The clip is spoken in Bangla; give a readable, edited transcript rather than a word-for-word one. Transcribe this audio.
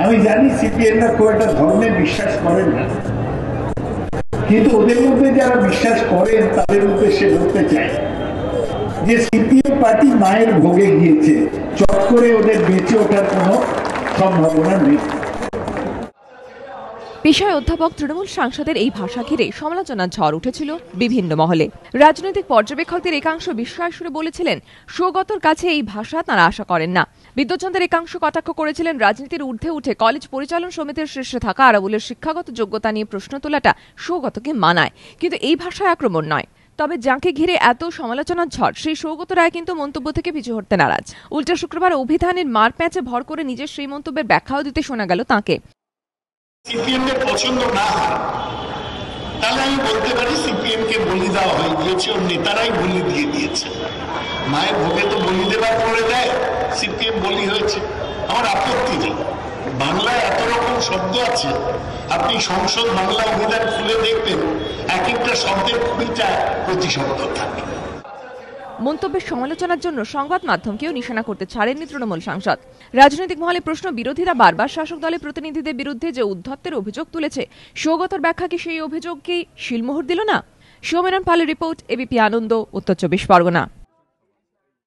আমি জানি সিপিএমরা খুব একটা ধর্মে বিশ্বাস করেন না, কিন্তু ওদের মধ্যে যারা বিশ্বাস করেন তাদের উদ্দেশ্যে বলতে চাই যে সিপিএম পার্টি মায়ের ভোগে গিয়েছে, চট করে ওদের বেঁচে ওঠার কোনো সম্ভাবনা নেই। পেশায় অধ্যাপক তৃণমূল সাংসদের এই ভাষা ঘিরে সমালোচনার ঝড় উঠেছিল বিভিন্ন মহলে। রাজনৈতিক পর্যবেক্ষকদের একাংশ বিস্ময় সুরে বলেছিলেন সৌগতর কাছে এই ভাষা তাঁরা আশা করেন না। বিদ্বজ্জনদের একাংশ কটাক্ষ করেছিলেন রাজনীতির ঊর্ধ্বে উঠে কলেজ পরিচালন সমিতির শীর্ষে থাকা আরাবুলের শিক্ষাগত যোগ্যতা নিয়ে প্রশ্ন তোলাটা সৌগতকে মানায়, কিন্তু এই ভাষায় আক্রমণ নয়। তবে যাকে ঘিরে এত সমালোচনার ঝড়, সেই সৌগত রায় কিন্তু মন্তব্য থেকে পিছু হটতে নারাজ। উল্টা শুক্রবার অভিধানের মার প্যাঁচে ভর করে নিজের সেই মন্তব্যের ব্যাখ্যাও দিতে শোনা গেল তাঁকে। সিপিএম এর পছন্দ না হয় তাহলে আমি বলতে পারি সিপিএম কে বলি দেওয়া হয়ে গিয়েছে, ওর নেতারাই বলি দিয়ে দিয়েছে। মায়ের ভোগে তো বলি দেবার করে দেয়, সিপিএম বলি হয়েছে। আমার আপত্তি নেই, বাংলায় এত রকম শব্দ আছে, আপনি সংসদ বাংলা অভিধান খুলে দেখবেন এক একটা শব্দের 20টা প্রতিশব্দ থাকে। মন্তব্যের সমালোচনার জন্য সংবাদ মাধ্যমকেও নিশানা করতে ছাড়েননি তৃণমূল সাংসদ। রাজনৈতিক মহলে প্রশ্ন, বিরোধীরা বারবার শাসক দলের প্রতিনিধিদের বিরুদ্ধে যে উদ্ধত্তের অভিযোগ তুলেছে, সৌগতর ব্যাখ্যা কি সেই অভিযোগকেই শিলমোহর দিল না? সৌমেরন পালের রিপোর্ট, এবিপি আনন্দ, উত্তর 24 পরগনা।